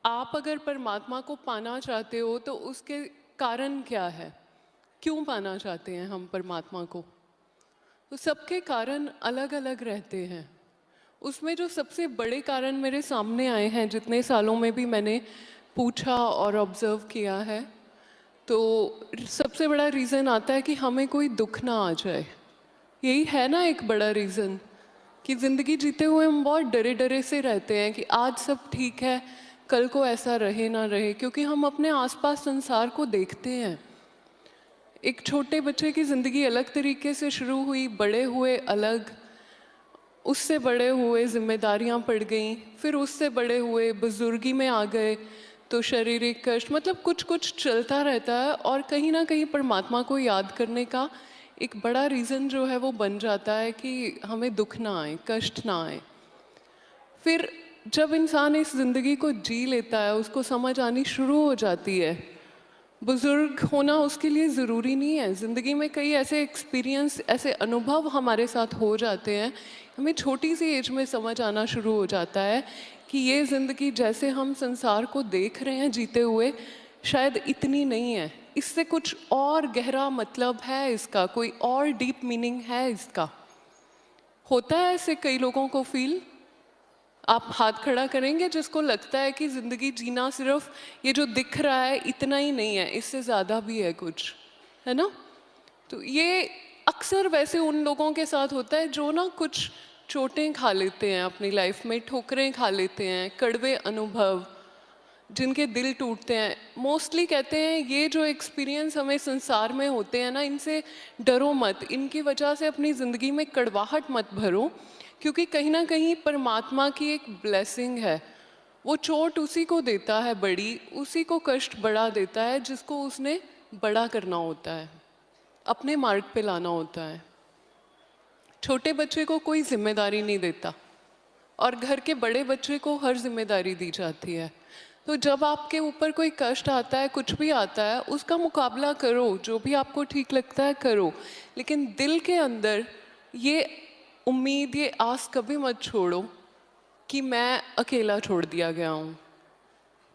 आप अगर परमात्मा को पाना चाहते हो तो उसके कारण क्या है? क्यों पाना चाहते हैं हम परमात्मा को? तो सबके कारण अलग अलग रहते हैं। उसमें जो सबसे बड़े कारण मेरे सामने आए हैं, जितने सालों में भी मैंने पूछा और ऑब्ज़र्व किया है, तो सबसे बड़ा रीज़न आता है कि हमें कोई दुख ना आ जाए। यही है ना एक बड़ा रीज़न, कि ज़िंदगी जीते हुए हम बहुत डरे डरे से रहते हैं कि आज सब ठीक है, कल को ऐसा रहे ना रहे, क्योंकि हम अपने आसपास संसार को देखते हैं। एक छोटे बच्चे की ज़िंदगी अलग तरीके से शुरू हुई, बड़े हुए अलग, उससे बड़े हुए जिम्मेदारियां पड़ गईं, फिर उससे बड़े हुए बुजुर्गी में आ गए तो शारीरिक कष्ट, मतलब कुछ कुछ चलता रहता है। और कहीं ना कहीं परमात्मा को याद करने का एक बड़ा रीज़न जो है वो बन जाता है कि हमें दुख ना आए, कष्ट ना आए। फिर जब इंसान इस ज़िंदगी को जी लेता है, उसको समझ आनी शुरू हो जाती है। बुजुर्ग होना उसके लिए ज़रूरी नहीं है। ज़िंदगी में कई ऐसे एक्सपीरियंस, ऐसे अनुभव हमारे साथ हो जाते हैं, हमें छोटी सी एज में समझ आना शुरू हो जाता है कि ये ज़िंदगी जैसे हम संसार को देख रहे हैं जीते हुए, शायद इतनी नहीं है। इससे कुछ और गहरा मतलब है, इसका कोई और डीप मीनिंग है इसका। होता है ऐसे कई लोगों को फील। आप हाथ खड़ा करेंगे जिसको लगता है कि ज़िंदगी जीना सिर्फ ये जो दिख रहा है इतना ही नहीं है, इससे ज़्यादा भी है कुछ, है ना? तो ये अक्सर वैसे उन लोगों के साथ होता है जो ना कुछ चोटें खा लेते हैं अपनी लाइफ में, ठोकरें खा लेते हैं, कड़वे अनुभव, जिनके दिल टूटते हैं। मोस्टली कहते हैं ये जो एक्सपीरियंस हमें संसार में होते हैं ना, इनसे डरो मत, इनकी वजह से अपनी ज़िंदगी में कड़वाहट मत भरो, क्योंकि कहीं ना कहीं परमात्मा की एक ब्लेसिंग है। वो चोट उसी को देता है बड़ी, उसी को कष्ट बड़ा देता है जिसको उसने बड़ा करना होता है, अपने मार्ग पे लाना होता है। छोटे बच्चे को कोई जिम्मेदारी नहीं देता और घर के बड़े बच्चे को हर जिम्मेदारी दी जाती है। तो जब आपके ऊपर कोई कष्ट आता है, कुछ भी आता है, उसका मुकाबला करो, जो भी आपको ठीक लगता है करो, लेकिन दिल के अंदर ये उम्मीद, ये आस कभी मत छोड़ो कि मैं अकेला छोड़ दिया गया हूँ।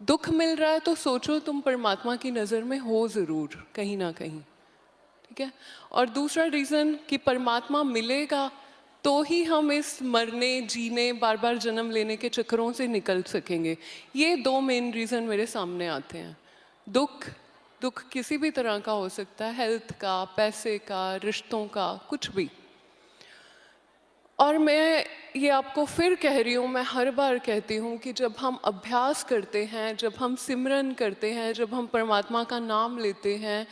दुख मिल रहा है तो सोचो तुम परमात्मा की नज़र में हो ज़रूर कहीं ना कहीं, ठीक है? और दूसरा रीज़न कि परमात्मा मिलेगा तो ही हम इस मरने, जीने, बार बार जन्म लेने के चक्करों से निकल सकेंगे। ये दो मेन रीज़न मेरे सामने आते हैं। दुख, दुख किसी भी तरह का हो सकता है, हेल्थ का, पैसे का, रिश्तों का, कुछ भी। और मैं ये आपको फिर कह रही हूँ, मैं हर बार कहती हूँ कि जब हम अभ्यास करते हैं, जब हम सिमरन करते हैं, जब हम परमात्मा का नाम लेते हैं,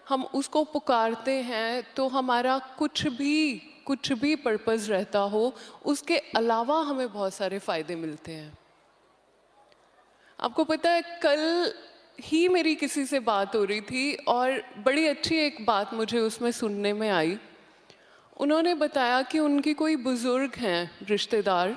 हम उसको पुकारते हैं, तो हमारा कुछ भी पर्पस रहता हो, उसके अलावा हमें बहुत सारे फ़ायदे मिलते हैं। आपको पता है, कल ही मेरी किसी से बात हो रही थी और बड़ी अच्छी एक बात मुझे उसमें सुनने में आई। उन्होंने बताया कि उनकी कोई बुज़ुर्ग हैं रिश्तेदार,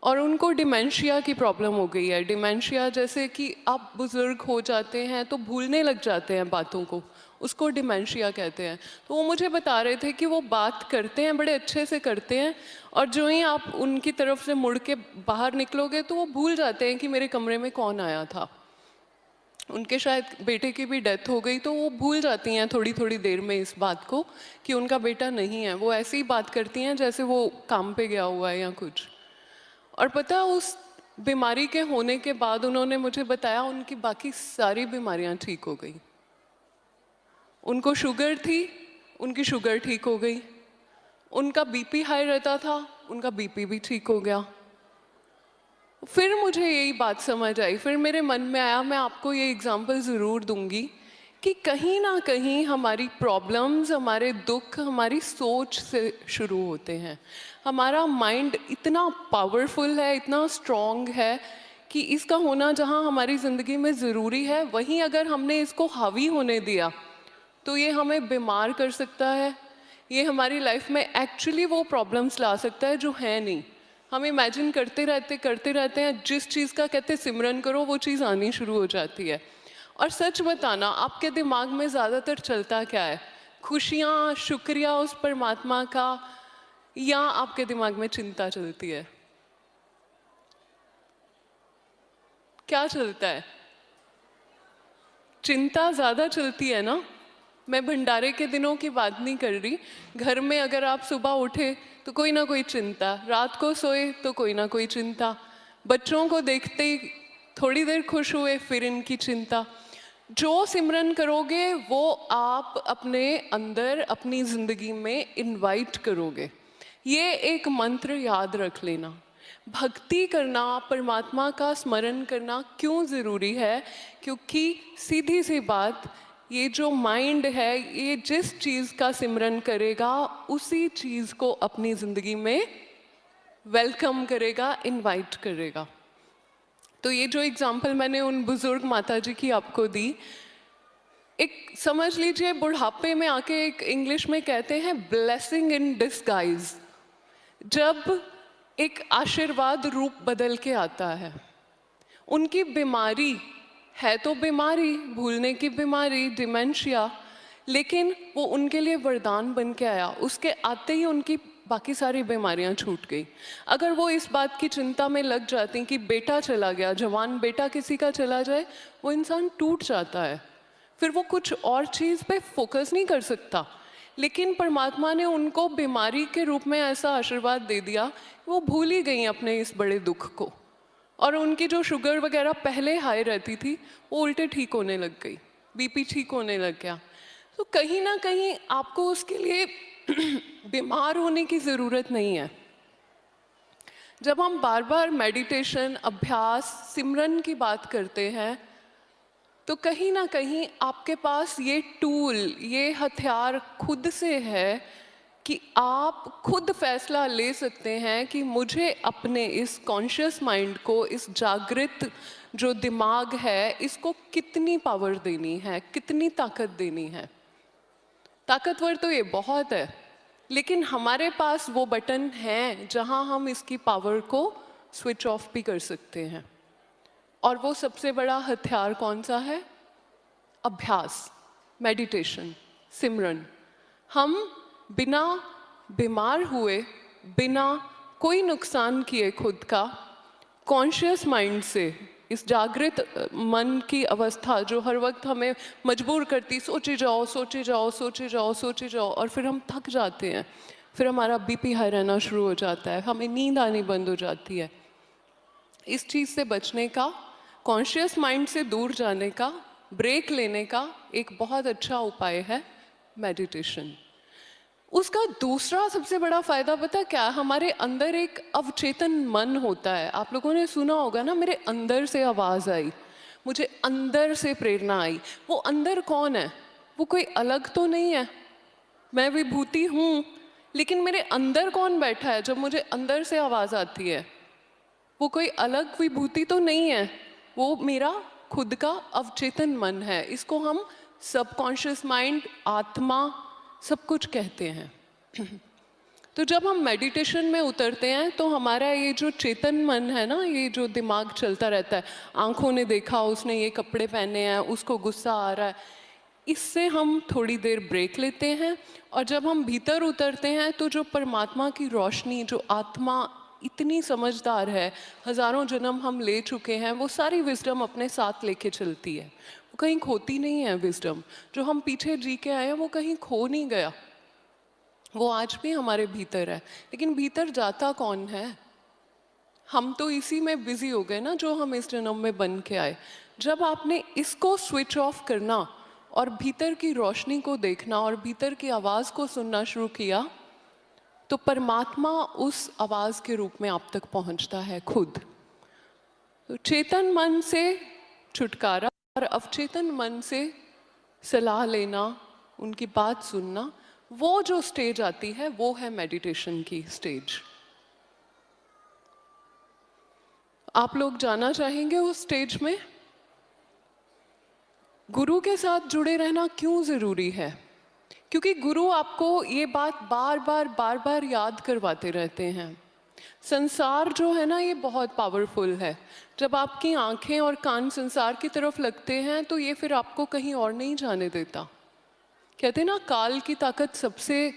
और उनको डिमेंशिया की प्रॉब्लम हो गई है। डिमेंशिया जैसे कि आप बुज़ुर्ग हो जाते हैं तो भूलने लग जाते हैं बातों को, उसको डिमेंशिया कहते हैं। तो वो मुझे बता रहे थे कि वो बात करते हैं, बड़े अच्छे से करते हैं, और जो ही आप उनकी तरफ से मुड़ के बाहर निकलोगे तो वो भूल जाते हैं कि मेरे कमरे में कौन आया था। उनके शायद बेटे की भी डेथ हो गई, तो वो भूल जाती हैं थोड़ी थोड़ी देर में इस बात को कि उनका बेटा नहीं है। वो ऐसी ही बात करती हैं जैसे वो काम पे गया हुआ है या कुछ। और पता है, उस बीमारी के होने के बाद उन्होंने मुझे बताया उनकी बाकी सारी बीमारियां ठीक हो गई। उनको शुगर थी, उनकी शुगर ठीक हो गई। उनका बीपी हाई रहता था, उनका बीपी भी ठीक हो गया। फिर मुझे यही बात समझ आई, फिर मेरे मन में आया मैं आपको ये एग्जांपल ज़रूर दूंगी कि कहीं ना कहीं हमारी प्रॉब्लम्स, हमारे दुख हमारी सोच से शुरू होते हैं। हमारा माइंड इतना पावरफुल है, इतना स्ट्रॉन्ग है कि इसका होना जहाँ हमारी ज़िंदगी में ज़रूरी है, वहीं अगर हमने इसको हावी होने दिया तो ये हमें बीमार कर सकता है। ये हमारी लाइफ में एक्चुअली वो प्रॉब्लम्स ला सकता है जो है नहीं। हम इमेजिन करते रहते हैं, जिस चीज़ का कहते सिमरन करो वो चीज़ आनी शुरू हो जाती है। और सच बताना, आपके दिमाग में ज़्यादातर चलता क्या है? खुशियाँ, शुक्रिया उस परमात्मा का, या आपके दिमाग में चिंता चलती है? क्या चलता है? चिंता ज़्यादा चलती है ना। मैं भंडारे के दिनों की बात नहीं कर रही। घर में अगर आप सुबह उठे तो कोई ना कोई चिंता, रात को सोए तो कोई ना कोई चिंता, बच्चों को देखते ही थोड़ी देर खुश हुए फिर इनकी चिंता। जो सिमरन करोगे वो आप अपने अंदर अपनी ज़िंदगी में इनवाइट करोगे। ये एक मंत्र याद रख लेना। भक्ति करना, परमात्मा का स्मरण करना क्यों ज़रूरी है? क्योंकि सीधी सी बात, ये जो माइंड है ये जिस चीज़ का सिमरन करेगा उसी चीज़ को अपनी ज़िंदगी में वेलकम करेगा, इनवाइट करेगा। तो ये जो एग्जाम्पल मैंने उन बुज़ुर्ग माता जी की आपको दी, एक समझ लीजिए बुढ़ापे में आके एक इंग्लिश में कहते हैं ब्लेसिंग इन डिस्गाइज। जब एक आशीर्वाद रूप बदल के आता है। उनकी बीमारी है तो बीमारी, भूलने की बीमारी, डिमेंशिया, लेकिन वो उनके लिए वरदान बन के आया। उसके आते ही उनकी बाकी सारी बीमारियां छूट गई। अगर वो इस बात की चिंता में लग जाती कि बेटा चला गया, जवान बेटा किसी का चला जाए, वो इंसान टूट जाता है, फिर वो कुछ और चीज़ पे फोकस नहीं कर सकता। लेकिन परमात्मा ने उनको बीमारी के रूप में ऐसा आशीर्वाद दे दिया, वो भूल ही गई अपने इस बड़े दुख को, और उनकी जो शुगर वगैरह पहले हाई रहती थी वो उल्टे ठीक होने लग गई, बीपी ठीक होने लग गया। तो कहीं ना कहीं आपको उसके लिए बीमार होने की ज़रूरत नहीं है। जब हम बार बार मेडिटेशन, अभ्यास, सिमरन की बात करते हैं तो कहीं ना कहीं आपके पास ये टूल, ये हथियार खुद से है कि आप खुद फैसला ले सकते हैं कि मुझे अपने इस कॉन्शियस माइंड को, इस जागृत जो दिमाग है, इसको कितनी पावर देनी है, कितनी ताकत देनी है। ताकतवर तो ये बहुत है, लेकिन हमारे पास वो बटन है जहां हम इसकी पावर को स्विच ऑफ भी कर सकते हैं। और वो सबसे बड़ा हथियार कौन सा है? अभ्यास, मेडिटेशन, सिमरन। हम बिना बीमार हुए, बिना कोई नुकसान किए खुद का, कॉन्शियस माइंड से, इस जागृत मन की अवस्था जो हर वक्त हमें मजबूर करती, सोचे जाओ सोचे जाओ सोचे जाओ सोचे जाओ, और फिर हम थक जाते हैं, फिर हमारा बीपी हाई रहना शुरू हो जाता है, हमें नींद आनी बंद हो जाती है। इस चीज़ से बचने का, कॉन्शियस माइंड से दूर जाने का, ब्रेक लेने का एक बहुत अच्छा उपाय है मेडिटेशन। उसका दूसरा सबसे बड़ा फ़ायदा पता क्या है? हमारे अंदर एक अवचेतन मन होता है। आप लोगों ने सुना होगा ना, मेरे अंदर से आवाज़ आई, मुझे अंदर से प्रेरणा आई। वो अंदर कौन है? वो कोई अलग तो नहीं है, मैं विभूति हूँ, लेकिन मेरे अंदर कौन बैठा है जब मुझे अंदर से आवाज़ आती है? वो कोई अलग विभूति तो नहीं है, वो मेरा खुद का अवचेतन मन है। इसको हम सबकॉन्शियस माइंड, आत्मा, सब कुछ कहते हैं। तो जब हम मेडिटेशन में उतरते हैं तो हमारा ये जो चेतन मन है ना, ये जो दिमाग चलता रहता है, आंखों ने देखा, उसने ये कपड़े पहने हैं, उसको गुस्सा आ रहा है, इससे हम थोड़ी देर ब्रेक लेते हैं। और जब हम भीतर उतरते हैं तो जो परमात्मा की रोशनी, जो आत्मा इतनी समझदार है, हज़ारों जन्म हम ले चुके हैं, वो सारी विजडम अपने साथ लेके चलती है। वो कहीं खोती नहीं है। विजडम जो हम पीछे जी के आए हैं वो कहीं खो नहीं गया, वो आज भी हमारे भीतर है। लेकिन भीतर जाता कौन है? हम तो इसी में बिजी हो गए ना जो हम इस जन्म में बन के आए। जब आपने इसको स्विच ऑफ करना और भीतर की रोशनी को देखना और भीतर की आवाज़ को सुनना शुरू किया, तो परमात्मा उस आवाज़ के रूप में आप तक पहुंचता है खुद। तो चेतन मन से छुटकारा और अवचेतन मन से सलाह लेना, उनकी बात सुनना, वो जो स्टेज आती है वो है मेडिटेशन की स्टेज। आप लोग जाना चाहेंगे उस स्टेज में? गुरु के साथ जुड़े रहना क्यों ज़रूरी है? क्योंकि गुरु आपको ये बात बार बार याद करवाते रहते हैं। संसार जो है ना, ये बहुत पावरफुल है। जब आपकी आंखें और कान संसार की तरफ लगते हैं तो ये फिर आपको कहीं और नहीं जाने देता। कहते हैं ना, काल की ताकत सबसे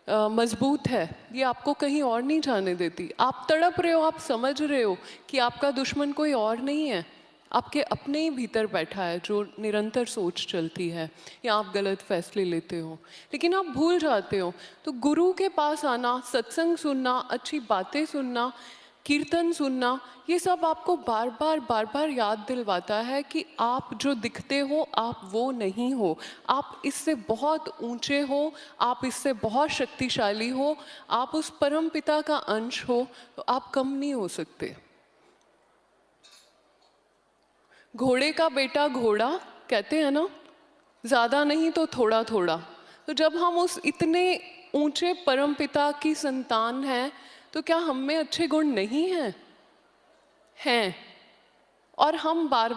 मजबूत है, ये आपको कहीं और नहीं जाने देती। आप तड़प रहे हो, आप समझ रहे हो कि आपका दुश्मन कोई और नहीं है, आपके अपने ही भीतर बैठा है जो निरंतर सोच चलती है, या आप गलत फैसले लेते हो लेकिन आप भूल जाते हो। तो गुरु के पास आना, सत्संग सुनना, अच्छी बातें सुनना, कीर्तन सुनना, ये सब आपको बार बार याद दिलवाता है कि आप जो दिखते हो आप वो नहीं हो, आप इससे बहुत ऊंचे हो, आप इससे बहुत शक्तिशाली हो, आप उस परम पिता का अंश हो, तो आप कम नहीं हो सकते। घोड़े का बेटा घोड़ा कहते हैं ना, ज़्यादा नहीं तो थोड़ा थोड़ा। तो जब हम उस इतने ऊंचे परम पिता की संतान हैं, तो क्या हम में अच्छे गुण नहीं हैं? हैं। और हम बार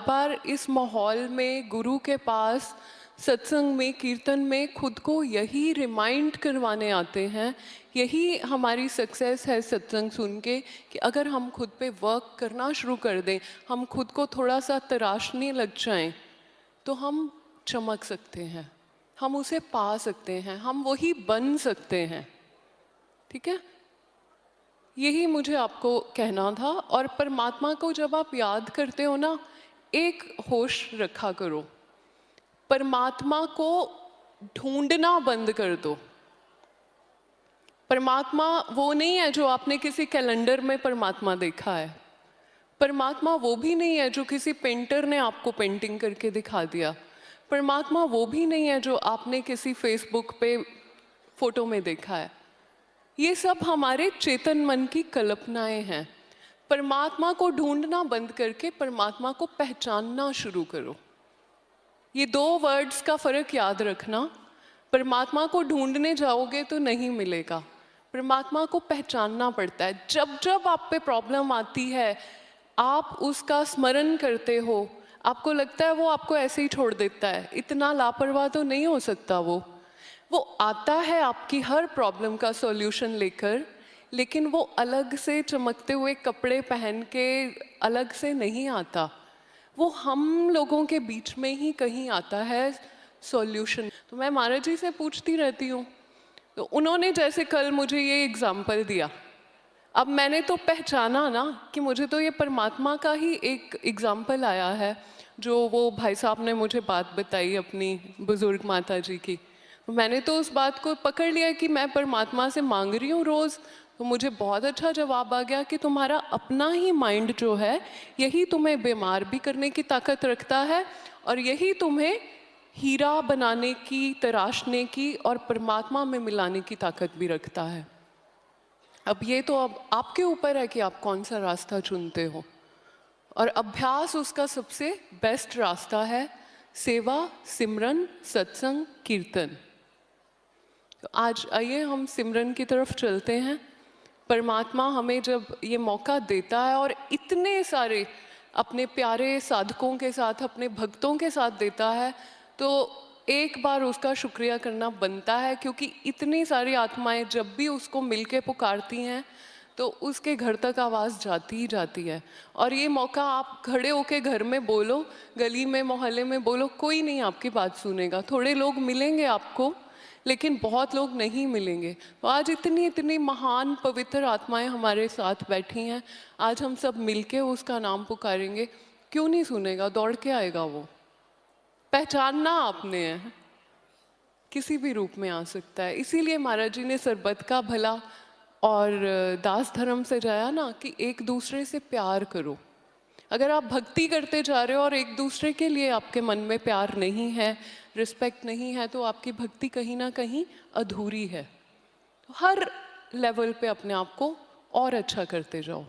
बार इस माहौल में, गुरु के पास, सत्संग में, कीर्तन में खुद को यही रिमाइंड करवाने आते हैं। यही हमारी सक्सेस है सत्संग सुन के, कि अगर हम खुद पे वर्क करना शुरू कर दें, हम खुद को थोड़ा सा तराशने लग जाएं, तो हम चमक सकते हैं, हम उसे पा सकते हैं, हम वही बन सकते हैं। ठीक है, यही मुझे आपको कहना था। और परमात्मा को जब आप याद करते हो ना, एक होश रखा करो, परमात्मा को ढूंढना बंद कर दो। परमात्मा वो नहीं है जो आपने किसी कैलेंडर में परमात्मा देखा है। परमात्मा वो भी नहीं है जो किसी पेंटर ने आपको पेंटिंग करके दिखा दिया। परमात्मा वो भी नहीं है जो आपने किसी फेसबुक पे फोटो में देखा है। ये सब हमारे चेतन मन की कल्पनाएं हैं। परमात्मा को ढूंढना बंद करके परमात्मा को पहचानना शुरू करो। ये दो वर्ड्स का फर्क याद रखना। परमात्मा को ढूंढने जाओगे तो नहीं मिलेगा, परमात्मा को पहचानना पड़ता है। जब जब आप पे प्रॉब्लम आती है, आप उसका स्मरण करते हो, आपको लगता है वो आपको ऐसे ही छोड़ देता है, इतना लापरवाह तो नहीं हो सकता। वो आता है आपकी हर प्रॉब्लम का सॉल्यूशन लेकर, लेकिन वो अलग से चमकते हुए कपड़े पहन के अलग से नहीं आता। वो हम लोगों के बीच में ही कहीं आता है सॉल्यूशन। तो मैं महाराज जी से पूछती रहती हूँ, तो उन्होंने जैसे कल मुझे ये एग्जाम्पल दिया, अब मैंने तो पहचाना ना कि मुझे तो ये परमात्मा का ही एक एग्जाम्पल आया है, जो वो भाई साहब ने मुझे बात बताई अपनी बुजुर्ग माता जी की। मैंने तो उस बात को पकड़ लिया कि मैं परमात्मा से मांग रही हूँ रोज़। तो मुझे बहुत अच्छा जवाब आ गया कि तुम्हारा अपना ही माइंड जो है, यही तुम्हें बीमार भी करने की ताकत रखता है, और यही तुम्हें हीरा बनाने की, तराशने की और परमात्मा में मिलाने की ताकत भी रखता है। अब ये तो अब आपके ऊपर है कि आप कौन सा रास्ता चुनते हो, और अभ्यास उसका सबसे बेस्ट रास्ता है, सेवा, सिमरन, सत्संग, कीर्तन। तो आज आइए हम सिमरन की तरफ चलते हैं। परमात्मा हमें जब ये मौका देता है और इतने सारे अपने प्यारे साधकों के साथ, अपने भक्तों के साथ देता है, तो एक बार उसका शुक्रिया करना बनता है, क्योंकि इतनी सारी आत्माएं जब भी उसको मिलके पुकारती हैं तो उसके घर तक आवाज़ जाती ही जाती है। और ये मौका आप खड़े होके घर में बोलो, गली में, मोहल्ले में बोलो, कोई नहीं आपकी बात सुनेगा। थोड़े लोग मिलेंगे आपको, लेकिन बहुत लोग नहीं मिलेंगे। तो आज इतनी इतनी महान पवित्र आत्माएं हमारे साथ बैठी हैं, आज हम सब मिलके उसका नाम पुकारेंगे, क्यों नहीं सुनेगा? दौड़ के आएगा वो। पहचानना आपने है, किसी भी रूप में आ सकता है। इसीलिए महाराज जी ने सरबत का भला और दास धर्म से जाया ना, कि एक दूसरे से प्यार करो। अगर आप भक्ति करते जा रहे हो और एक दूसरे के लिए आपके मन में प्यार नहीं है, रिस्पेक्ट नहीं है, तो आपकी भक्ति कहीं ना कहीं अधूरी है। तो हर लेवल पे अपने आप को और अच्छा करते जाओ।